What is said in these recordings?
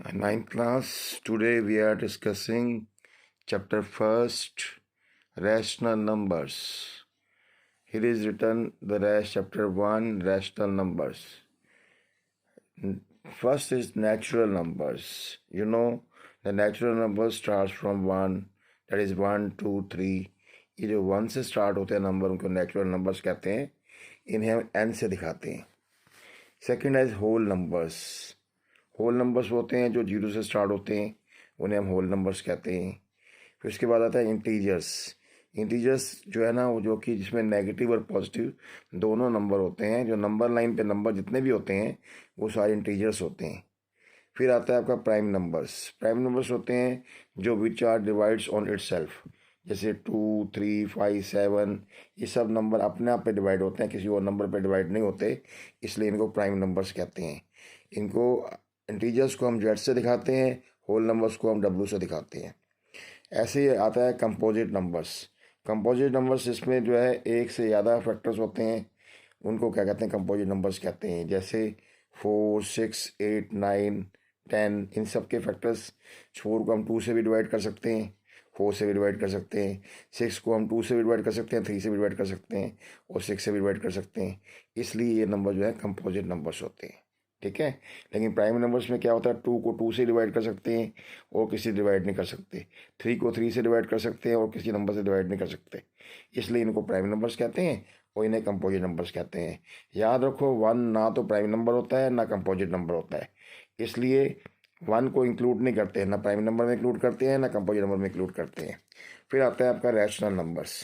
Ninth class. Today we are discussing chapter first, rational numbers. Here is written chapter 1, rational numbers. First is natural numbers. You know, the natural numbers starts from 1, that is 1, 2, 3. ये जो 1 से start होते हैं number उनको natural numbers कहते हैं. इन्हें हम n से दिखाते हैं. Second is whole numbers. Whole numbers होते हैं जो 0 से स्टार्ट होते हैं, उन्हें हम होल नंबर्स कहते हैं. फिर उसके बाद आता है इंटीजर्स. इंटीजर्स जो है ना, वो जो कि जिसमें नेगेटिव और पॉजिटिव दोनों नंबर होते हैं. जो नंबर लाइन पे नंबर जितने भी होते हैं वो सारे इंटीजर्स होते हैं. फिर आता है आपका प्राइम नंबर्स. प्राइम नंबर्स होते हैं जो which R divides on itself. जैसे 2, 3, 5, 7, ये सब नंबर अपने आप पे डिवाइड होते हैं, किसी और नंबर पे डिवाइड नहीं होते, इसलिए इनको प्राइम नंबर्स कहते हैं. इनको इंटीजर्स को हम जेड से दिखाते हैं, होल नंबर्स को हम डब्ल्यू से दिखाते हैं. ऐसे ही आता है कंपोजिट नंबर्स. कंपोजिट नंबर्स इसमें जो है एक से ज़्यादा फैक्टर्स होते हैं, उनको क्या कहते हैं, कंपोजिट नंबर्स कहते हैं. जैसे 4, 6, 8, 9, 10, इन सब के फैक्टर्स. 4 को हम 2 से भी डिवाइड कर सकते हैं, 4 से भी डिवाइड कर सकते हैं. 6 को हम 2 से भी डिवाइड कर सकते हैं, 3 से भी डिवाइड कर सकते हैं, और 6 से भी डिवाइड कर सकते हैं. इसलिए ये नंबर जो है कंपोजिट नंबर्स होते हैं. ठीक है. लेकिन प्राइम नंबर्स में क्या होता है, 2 को 2 से डिवाइड कर सकते हैं और किसी से डिवाइड नहीं कर सकते. 3 को 3 से डिवाइड कर सकते हैं और किसी नंबर से डिवाइड नहीं कर सकते. इसलिए इनको प्राइम नंबर्स कहते हैं और इन्हें कंपोजिट नंबर्स कहते हैं. याद रखो, 1 ना तो प्राइम नंबर होता है ना कंपोजिट नंबर होता है, इसलिए 1 को इंक्लूड नहीं करते हैं, ना प्राइम नंबर में इंक्लूड करते हैं ना कंपोजिट नंबर में इंक्लूड करते हैं. फिर आता है आपका रैशनल नंबर्स.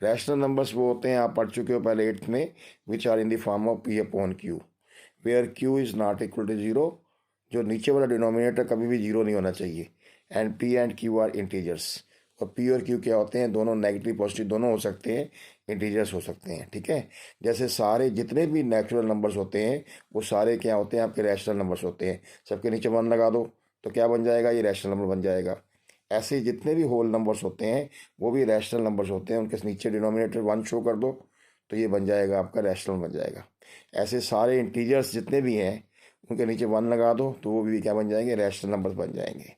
रैशनल नंबर्स वो होते हैं, आप पढ़ चुके हो पहले 8th में, which are in the form of P upon Q, where Q is not equal to 0. जो नीचे वाला डिनोमिनेटर कभी भी 0 नहीं होना चाहिए. And P and Q are integers. और P और Q क्या होते हैं, दोनों नेगेटिव पॉजिटिव दोनों हो सकते हैं, इंटीजर्स हो सकते हैं. ठीक है. जैसे सारे जितने भी नेचुरल नंबर्स होते हैं वो सारे क्या होते हैं, आपके रैशनल नंबर्स होते हैं. सबके नीचे 1 लगा दो तो क्या बन जाएगा, ये रैशनल नंबर बन जाएगा. ऐसे ही जितने भी होल नंबर्स होते हैं वो भी रैशनल नंबर्स होते हैं, उनके नीचे डिनोमिनेटर 1 शो कर दो तो ये बन जाएगा, आपका रैशनल बन जाएगा. ऐसे सारे इंटीजर्स जितने भी हैं उनके नीचे 1 लगा दो तो वो भी क्या बन जाएंगे, रैशनल नंबर्स बन जाएंगे.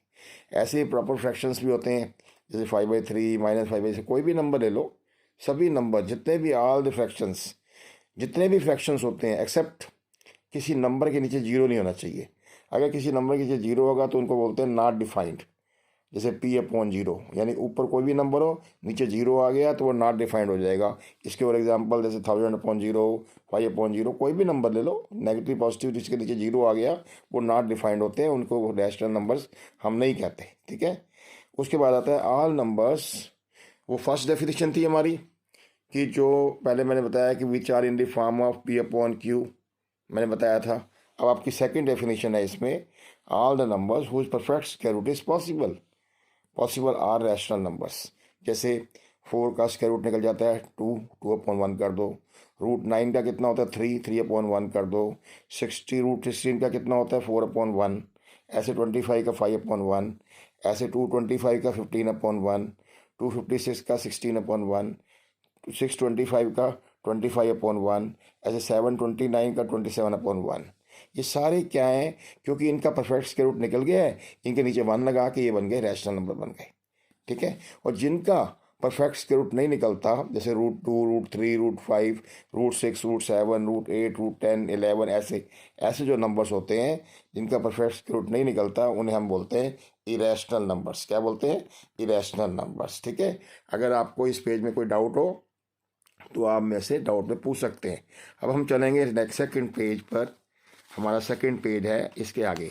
ऐसे ही प्रॉपर फ्रैक्शंस भी होते हैं, जैसे 5/3 -5/6, कोई भी नंबर ले लो. सभी नंबर जितने भी ऑल द फ्रैक्शंस, जितने भी फ्रैक्शंस होते हैं एक्सेप्ट किसी नंबर के नीचे 0 नहीं होना चाहिए. अगर किसी नंबर के नीचे 0 होगा तो उनको बोलते हैं नॉट डिफाइंड. जैसे P अपॉन 0, यानी ऊपर कोई भी नंबर हो, नीचे 0 आ गया तो वो नॉट डिफाइंड हो जाएगा. इसके और एग्जांपल जैसे 1000/0, 5/0, कोई भी नंबर ले लो, नेगेटिव पॉजिटिव जिसके नीचे 0 आ गया वो नॉट डिफाइंड होते हैं, उनको रैशनल नंबर्स हम नहीं कहते. ठीक है. उसके बाद आता है ऑल नंबर्स. वो फर्स्ट डेफिनेशन थी हमारी कि जो पहले मैंने बताया कि which are in the form of P upon Q, मैंने बताया था. अब आपकी सेकंड डेफिनेशन है इसमें, all the numbers whose perfect square root is possible. Possible are rational numbers. जैसे 4 का स्क्वायर रूट निकल जाता है 2/1 कर दो. √9 का कितना होता है 3/1 कर दो. 60 √16 का कितना होता है 4/1. ऐसे 25 का 5/1. ऐसे 225 का 15/1. 256 का 16/1. 625 का 25/1. ऐसे 729 का 27/1. ये सारे क्या हैं, क्योंकि इनका परफेक्ट स्क्वायर रूट निकल गया है, इनके नीचे 1 लगा के ये बन गए, रैशनल नंबर बन गए. ठीक है. और जिनका परफेक्ट स्क्वायर रूट नहीं निकलता, जैसे √2, √3, √5, √6, √7, √8, √10, 11, ऐसे ऐसे जो नंबर्स होते हैं जिनका परफेक्ट स्क्वायर रूट नहीं निकलता उन्हें हम बोलते हैं इरेशनल नंबर्स. क्या बोलते हैं, इरेशनल नंबर्स. ठीक है. अगर आपको इस पेज में कोई डाउट हो तो आप मेरे से डाउट में पूछ सकते हैं. अब हम चलेंगे नेक्स्ट सेकंड पेज पर. हमारा सेकंड पेज है, इसके आगे.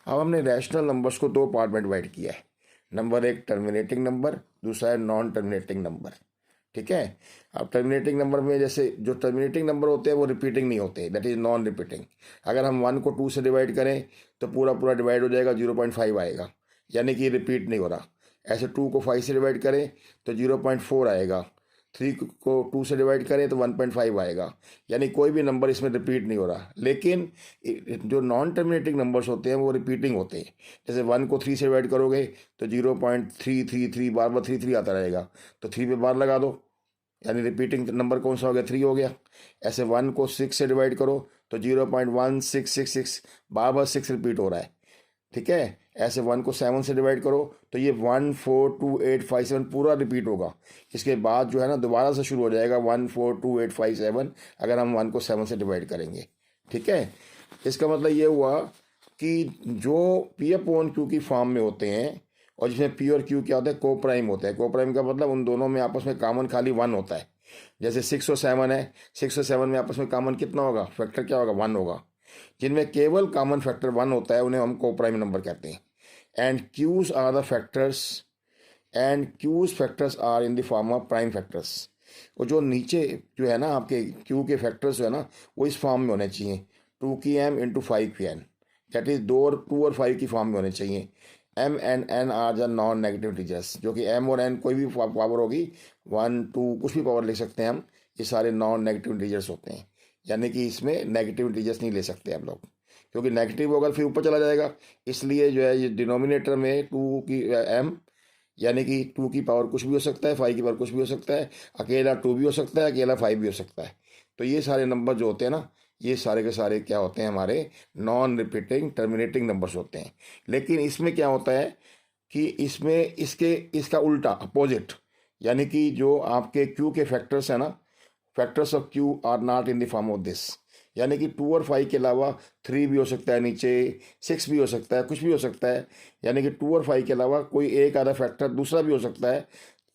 अब हमने रैशनल नंबर्स को 2 पार्ट में डिवाइड किया है. नंबर 1 टर्मिनेटिंग नंबर, दूसरा है नॉन टर्मिनेटिंग नंबर. ठीक है. अब टर्मिनेटिंग नंबर में जैसे जो टर्मिनेटिंग नंबर होते हैं वो रिपीटिंग नहीं होते, दैट इज नॉन रिपीटिंग. अगर हम 1 को 2 से डिवाइड करें तो पूरा पूरा डिवाइड हो जाएगा, 0.5 आएगा, यानी कि रिपीट नहीं हो रहा. ऐसे 2 को 5 से डिवाइड करें तो 0.4 आएगा. 3 को 2 से डिवाइड करें तो 1.5 आएगा, यानी कोई भी नंबर इसमें रिपीट नहीं हो रहा. लेकिन जो नॉन टर्मिनेटिंग नंबर्स होते हैं वो रिपीटिंग होते हैं. जैसे 1 को 3 से डिवाइड करोगे तो 0.333 बार बार 3 आता रहेगा, तो 3 पे बार लगा दो, यानी रिपीटिंग नंबर कौन सा हो गया, 3 हो गया. ऐसे 1 को 6 से डिवाइड करो तो 0.1666 बार बार 6 रिपीट हो रहा है, ठीक है। ऐसे 1 को 7 से डिवाइड करो तो ये 1 4 2 8 5 7 पूरा रिपीट होगा। इसके बाद जो है ना दोबारा से शुरू हो जाएगा 1 4 2 8 5 7, अगर हम 1 को 7 से डिवाइड करेंगे। ठीक है, इसका मतलब ये हुआ कि जो पी अपॉन क्यू की फॉर्म में होते हैं और जिसमें पी और क्यू क्या होता है, को प्राइम होता है। को प्राइम का मतलब उन दोनों में आपस में कॉमन खाली 1 होता है। जैसे 6 और 7 है, 6 और 7 में आपस में कॉमन कितना होगा, फैक्टर क्या होगा, 1 होगा। जिनमें केवल कॉमन फैक्टर 1 होता है उन्हें हम को प्राइम नंबर कहते हैं। And Q's are the factors, and Q's factors are in the form of prime factors. और जो नीचे जो है ना आपके क्यू के फैक्टर्स जो है ना वो इस फॉर्म में होने चाहिए, 2 की एम इंटू 5 की एन, दैट इज 2 और 5 की फॉर्म में होने चाहिए। M and N are the non negative integers, जो कि एम और एन कोई भी पावर होगी, 1 2 कुछ भी पावर लिख सकते हैं हम, ये सारे नॉन नेगेटिव इंटीजर्स होते हैं। यानी कि इसमें नेगेटिव इंटीजर्स नहीं ले सकते हम लोग, क्योंकि नेगेटिव होगा फिर ऊपर चला जाएगा। इसलिए जो है ये डिनोमिनेटर में 2 की एम, यानी कि 2 की पावर कुछ भी हो सकता है, 5 की पावर कुछ भी हो सकता है, अकेला 2 भी हो सकता है, अकेला 5 भी हो सकता है। तो ये सारे नंबर जो होते हैं ना, ये सारे के सारे क्या होते हैं, हमारे नॉन रिपीटिंग टर्मिनेटिंग नंबर्स होते हैं। लेकिन इसमें क्या होता है कि इसमें इसका उल्टा अपोजिट, यानी कि जो आपके क्यू के फैक्टर्स हैं ना, factors of Q R not in the form of this. यानी कि 2 और 5 के अलावा 3 भी हो सकता है, नीचे 6 भी हो सकता है, कुछ भी हो सकता है। यानी कि 2 और 5 के अलावा कोई एक आधा फैक्टर दूसरा भी हो सकता है।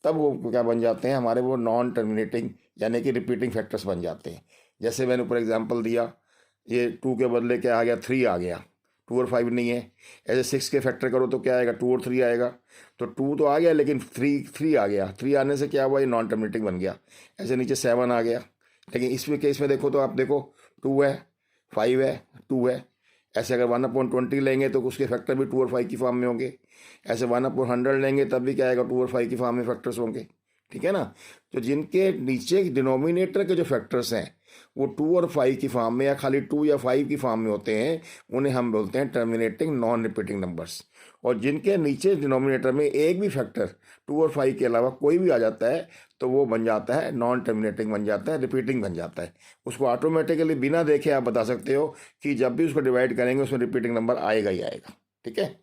तब वो क्या बन जाते हैं हमारे, वो नॉन टर्मिनेटिंग यानी कि रिपीटिंग फैक्टर्स बन जाते हैं। जैसे मैंने ऊपर एग्जांपल दिया, ये 2 के बदले क्या आ गया, 3 आ गया, 2 और 5 नहीं है। ऐसे 6 के फैक्टर करो तो क्या आएगा, 2 और 3 आएगा। तो 2 तो आ गया लेकिन 3 आ गया, 3 आने से क्या हुआ, ये नॉन टर्मिनेटिंग बन गया। ऐसे नीचे 7 आ गया, लेकिन इसमें केस में देखो तो आप देखो 2 है, 5 है, 2 है। ऐसे अगर 1/20 लेंगे तो उसके फैक्टर भी 2 और 5 की फॉर्म में होंगे। ऐसे 1/100 लेंगे तब भी क्या आएगा, 2 और 5 की फॉर्म में फैक्टर्स होंगे। ठीक है ना। तो जिनके नीचे डिनोमिनेटर के जो फैक्टर्स हैं वो 2 और 5 की फॉर्म में या खाली 2 या 5 की फॉर्म में होते हैं, उन्हें हम बोलते हैं टर्मिनेटिंग नॉन रिपीटिंग नंबर्स। और जिनके नीचे डिनोमिनेटर में एक भी फैक्टर 2 और 5 के अलावा कोई भी आ जाता है तो वो बन जाता है नॉन टर्मिनेटिंग, बन जाता है रिपीटिंग बन जाता है। उसको ऑटोमेटिकली बिना देखे आप बता सकते हो कि जब भी उसको डिवाइड करेंगे उसमें रिपीटिंग नंबर आएगा ही आएगा। ठीक है।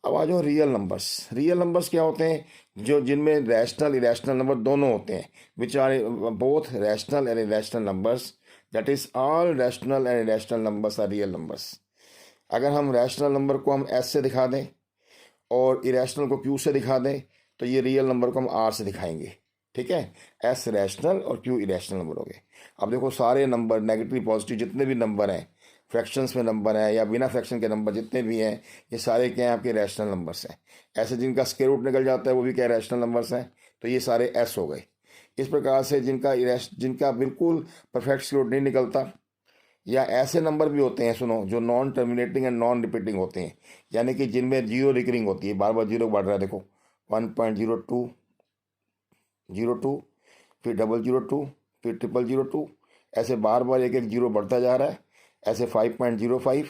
अब आ जाओ रियल नंबर्स। रियल नंबर्स क्या होते हैं, जो जिनमें रैशनल इरेशनल नंबर दोनों होते हैं, which are both rational and irrational numbers, that is all rational and irrational numbers are real numbers. अगर हम रैशनल नंबर को हम एस से दिखा दें और इरेशनल को क्यू से दिखा दें तो ये रियल नंबर को हम आर से दिखाएंगे। ठीक है, एस रैशनल और क्यू इरेशनल नंबर हो गए। अब देखो सारे नंबर नेगेटिव पॉजिटिव जितने भी नंबर हैं, फ्रैक्शंस में नंबर हैं या बिना फ्रैक्शन के नंबर जितने भी हैं, ये सारे क्या हैं, आपके रैशनल नंबर्स हैं। ऐसे जिनका स्क्वायर रूट निकल जाता है वो भी क्या रैशनल नंबर्स हैं, तो ये सारे एस हो गए। इस प्रकार से जिनका बिल्कुल परफेक्ट स्क्वायर रूट नहीं निकलता, या ऐसे नंबर भी होते हैं सुनो जो non terminating and non repeating होते हैं, यानी कि जिनमें जीरो रिकरिंग होती है, बार बार जीरो बढ़ रहा है। देखो 1.02, फिर 002, फिर 000, ऐसे बार बार एक एक जीरो बढ़ता जा रहा है। ऐसे 5.05,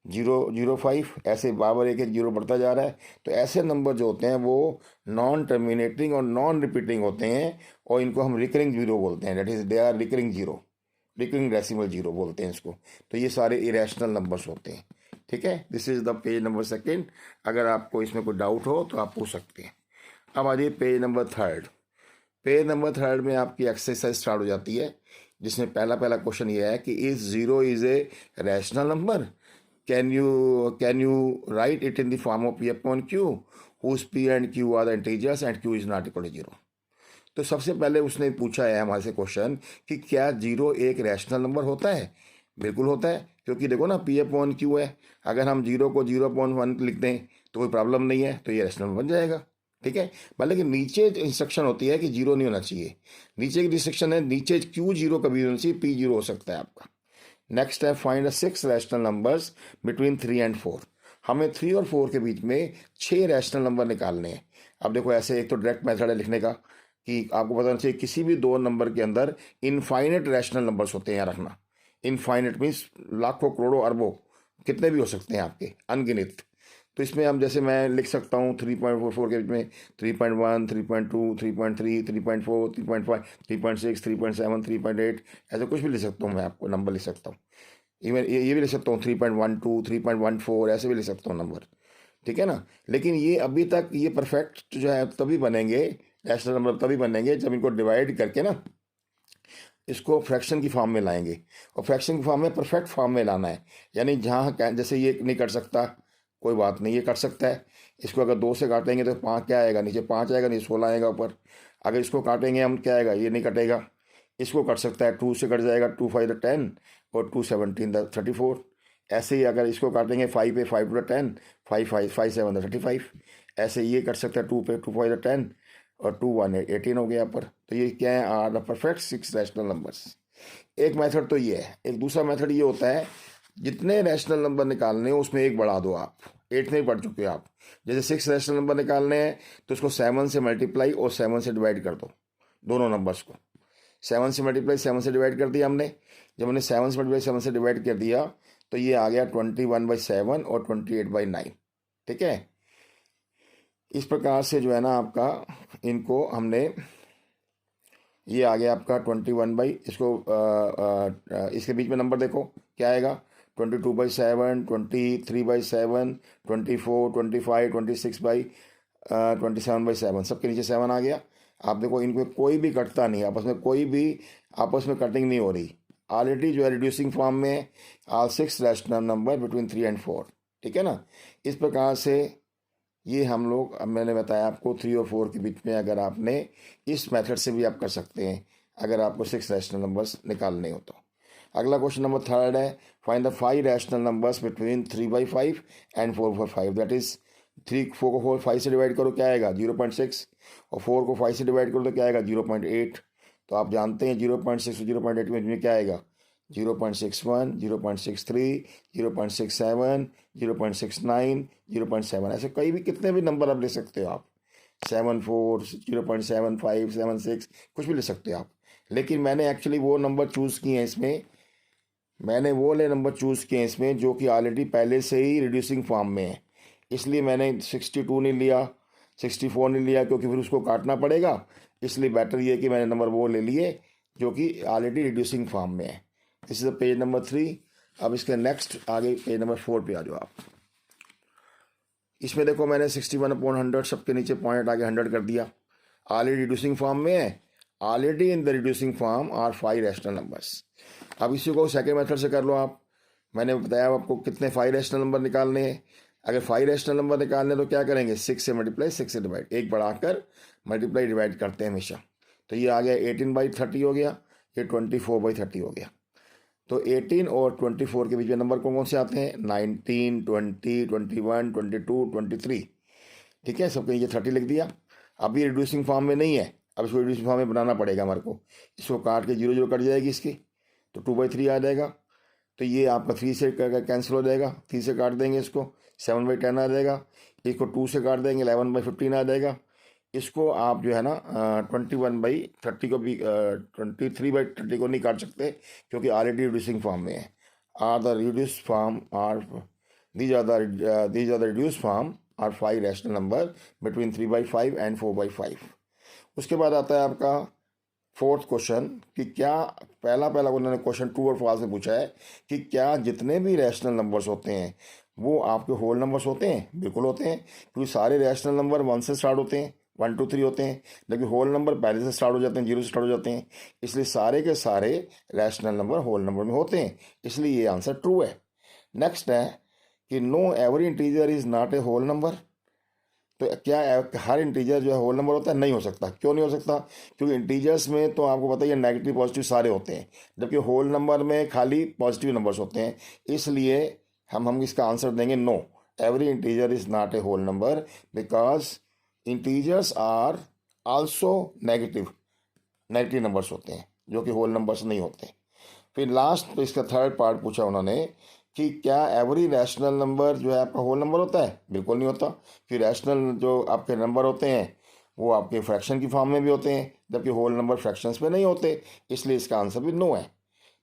005, ऐसे बार बार एक एक जीरो बढ़ता जा रहा है। तो ऐसे नंबर जो होते हैं वो नॉन टर्मिनेटिंग और नॉन रिपीटिंग होते हैं, और इनको हम रिकरिंग जीरो बोलते हैं, that is they are recurring zero, recurring decimal zero बोलते हैं इसको। तो ये सारे इरेशनल नंबर्स होते हैं। ठीक है, this is the page number second. अगर आपको इसमें कोई डाउट हो तो आप पूछ सकते हैं। अब आ जाइए page number third. Page number third में आपकी एक्सरसाइज स्टार्ट हो जाती है, जिसमें पहला क्वेश्चन ये है कि is zero is a rational number, can you write it in the form of P upon Q whose P and Q are the integers and Q is not equal to zero. तो सबसे पहले उसने पूछा है हमारे से question कि क्या जीरो एक रैशनल नंबर होता है। बिल्कुल होता है, क्योंकि देखो ना पी अपॉन क्यू है, अगर हम जीरो को 0.1 लिख दें तो कोई प्रॉब्लम नहीं है, तो ये रैशनल बन जाएगा। ठीक है, मतलब कि नीचे इंस्ट्रक्शन होती है कि जीरो नहीं होना चाहिए, नीचे की इंस्ट्रक्शन है नीचे क्यू जीरो कभी नहीं होना चाहिए, पी जीरो हो सकता है आपका। नेक्स्ट है find 6 rational numbers between 3 and 4। हमें 3 और 4 के बीच में 6 रैशनल नंबर निकालने हैं। अब देखो ऐसे एक तो डायरेक्ट मेथड है लिखने का कि आपको पता चाहिए किसी भी दो नंबर के अंदर इनफाइनेट रैशनल नंबर्स होते हैं, यहाँ रखना। इनफाइनेट मीन्स लाखों करोड़ों अरबों कितने भी हो सकते हैं आपके, अनगिनत। तो इसमें हम जैसे मैं लिख सकता हूँ 3.44 के बीच में 3.1, 3.2, 3.3, 3.4, 3.5, 3.6, 3.7, 3.8, ऐसे कुछ भी लिख सकता हूँ, मैं आपको नंबर लिख सकता हूँ। इवन ये भी लिख सकता हूँ 3.12, 3.14 ऐसे भी लिख सकता हूँ नंबर, ठीक है ना। लेकिन ये अभी तक ये परफेक्ट जो है तभी बनेंगे, रैशनल नंबर तभी बनेंगे जब इनको डिवाइड करके ना इसको फ्रैक्शन की फॉर्म में लाएंगे, और फ्रैक्शन की फॉर्म में परफेक्ट फॉर्म में लाना है। यानी जहाँ जैसे ये नहीं कट सकता, कोई बात नहीं, ये कट सकता है। इसको अगर 2 से काटेंगे तो 5 क्या आएगा, नीचे 5 आएगा, नीचे 16 आएगा ऊपर। अगर इसको काटेंगे हम, क्या आएगा, ये नहीं कटेगा। इसको कट सकता है, 2 से कट जाएगा, 2 5 10 और 2 17 34। ऐसे ही अगर इसको काटेंगे 5 पे, 5 2 10, 5 5 5 7 35। ऐसे ये कट सकता है 2 पे, 2 5 10 और 2 1 18 हो गया यहाँ पर। तो ये क्या है, are the perfect 6 rational numbers. एक मेथड तो ये है। एक दूसरा मेथड ये होता है, जितने रैशनल नंबर निकालने हो उसमें एक बढ़ा दो आप। 8 में ही पढ़ चुके हो आप। जैसे 6 रैशनल नंबर निकालने हैं तो उसको 7 से मल्टीप्लाई और 7 से डिवाइड कर दो, दोनों नंबर्स को। 7 से मल्टीप्लाई 7 से डिवाइड कर दिया हमने। जब हमने 7 से मल्टीप्लाई 7 से डिवाइड कर दिया तो ये आ गया 21/7 और 28/9, ठीक है। इस प्रकार से जो है ना आपका, इनको हमने, ये आ गया आपका 21 बाई, इसको इसके बीच में नंबर देखो क्या आएगा, 22/7, 23/7, 24, 25, 26/27/7, सबके नीचे 7 आ गया। आप देखो इनको कोई भी कटता नहीं, आपस में कोई भी आपस में कटिंग नहीं हो रही। ऑलरेडी जो है रिड्यूसिंग फॉर्म में आल 6 रैशनल नंबर बिटवीन 3 and 4, ठीक है ना। इस प्रकार से ये हम लोग, अब मैंने बताया आपको 3 और 4 के बीच में, अगर आपने इस मेथड से भी आप कर सकते हैं अगर आपको 6 रैशनल नंबर्स निकालने हो तो। अगला क्वेश्चन नंबर 3 है, find the 5 rational numbers between 3/5 and 4/5। That is 4 को 5 से डिवाइड करो, क्या आएगा 0.6, और 4 को 5 से डिवाइड करो तो क्या आएगा 0.8। तो आप जानते हैं 0.6 और 0.8 में क्या आएगा, 0.61, 0.63, 0.67, 0.69, 0.7। ऐसे कई भी, कितने भी नंबर आप ले सकते हो आप, 74, 0.75, 76, कुछ भी ले सकते हो आप। लेकिन मैंने एक्चुअली वो नंबर चूज़ किए हैं इसमें, मैंने वो ले नंबर चूज़ किए हैं इसमें जो कि ऑलरेडी पहले से ही रिड्यूसिंग फॉर्म में है। इसलिए मैंने 62 नहीं लिया, 64 नहीं लिया, क्योंकि फिर उसको काटना पड़ेगा। इसलिए बेटर ये है कि मैंने नंबर वो ले लिए जो कि ऑलरेडी रिड्यूसिंग फॉर्म में है। This is page number 3। अब इसके नेक्स्ट आगे पेज नंबर 4 पे आ जाओ आप। इसमें देखो मैंने 61/100 सबके नीचे पॉइंट आगे 100 कर दिया। ऑलरेडी रिड्यूसिंग फॉर्म में है, already in the reducing form are 5 rational numbers. अब इसी को सेकेंड मेथड से कर लो आप। मैंने बताया आपको कितने 5 रैशनल नंबर निकालने हैं। अगर 5 रैशनल नंबर निकालने तो क्या करेंगे, 6 से मल्टीप्लाई, 6 से डिवाइड, एक बढ़ाकर मल्टीप्लाई डिवाइड करते हैं हमेशा। तो ये आ गया 18/30 हो गया, ये 24/30 हो गया। तो 18 और 24 के बीच में नंबर कौन कौन से आते हैं, 19, 20, 21, 22, 23, ठीक है। सबके नीचे 30 लिख दिया। अब ये रिड्यूसिंग फॉर्म में नहीं है, अब इसको रिड्यूसिंग फॉर्म में बनाना पड़ेगा हमारे को। इसको काट के 0 0 कट जाएगी इसकी, तो 2/3 आ जाएगा। तो ये आपका 3 से कैंसिल हो जाएगा, 3 से काट देंगे इसको, 7/10 आ जाएगा। इसको 2 से काट देंगे, 11/15 आ जाएगा। इसको आप जो है ना 21/30 को भी 23/30 को नहीं काट सकते, क्योंकि ऑलरेडी रिड्यूसिंग फॉर्म में है। Are the reduce form are these are the reduce form are 5 rational number between 3/5 and 4/5। उसके बाद आता है आपका फोर्थ क्वेश्चन कि क्या, पहला उन्होंने क्वेश्चन ट्रू और फॉल्स में पूछा है कि क्या जितने भी रैशनल नंबर्स होते हैं वो आपके होल नंबर्स होते हैं। बिल्कुल होते हैं, क्योंकि सारे रैशनल नंबर 1 से स्टार्ट होते हैं, 1 2 3 होते हैं। लेकिन होल नंबर पहले से स्टार्ट हो जाते हैं, 0 से स्टार्ट हो जाते हैं। इसलिए सारे के सारे रैशनल नंबर होल नंबर में होते हैं, इसलिए ये आंसर ट्रू है। नेक्स्ट है कि no every integer is not a whole number. तो क्या हर इंटीजर जो है होल नंबर होता है, नहीं हो सकता। क्यों नहीं हो सकता, क्योंकि इंटीजर्स में तो आपको पता ही है नेगेटिव पॉजिटिव सारे होते हैं, जबकि होल नंबर में खाली पॉजिटिव नंबर्स होते हैं। इसलिए हम इसका आंसर देंगे no, every integer is not a whole number because integers are also negative numbers होते हैं जो कि होल नंबर्स नहीं होते। फिर लास्ट इसका थर्ड पार्ट पूछा उन्होंने कि क्या एवरी रैशनल नंबर जो है आपका होल नंबर होता है। बिल्कुल नहीं होता, कि रैशनल जो आपके नंबर होते हैं वो आपके फ्रैक्शन की फॉर्म में भी होते हैं, जबकि होल नंबर फ्रैक्शंस में नहीं होते। इसलिए इसका आंसर भी नो है।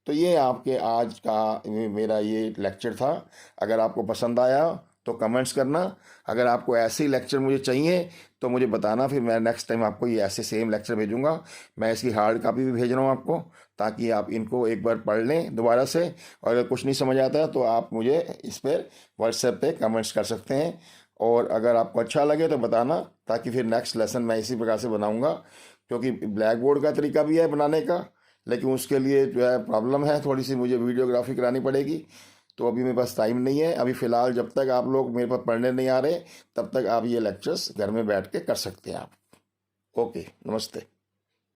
तो ये आपके आज का मेरा ये लेक्चर था। अगर आपको पसंद आया तो कमेंट्स करना। अगर आपको ऐसे ही लेक्चर मुझे चाहिए तो मुझे बताना, फिर मैं नेक्स्ट टाइम आपको ये ऐसे सेम लेक्चर भेजूंगा। मैं इसकी हार्ड कॉपी भी भेज रहा हूँ आपको, ताकि आप इनको एक बार पढ़ लें दोबारा से। और अगर कुछ नहीं समझ आता है तो आप मुझे इस पर व्हाट्सएप पे कमेंट्स कर सकते हैं। और अगर आपको अच्छा लगे तो बताना, ताकि फिर नेक्स्ट लेसन मैं इसी प्रकार से बनाऊंगा। क्योंकि ब्लैक बोर्ड का तरीका भी है बनाने का, लेकिन उसके लिए जो है प्रॉब्लम है थोड़ी सी, मुझे वीडियोग्राफी करानी पड़ेगी। तो अभी मेरे पास टाइम नहीं है। अभी फ़िलहाल जब तक आप लोग मेरे पास पढ़ने नहीं आ रहे, तब तक आप ये लेक्चर्स घर में बैठ के कर सकते हैं आप। ओके, नमस्ते।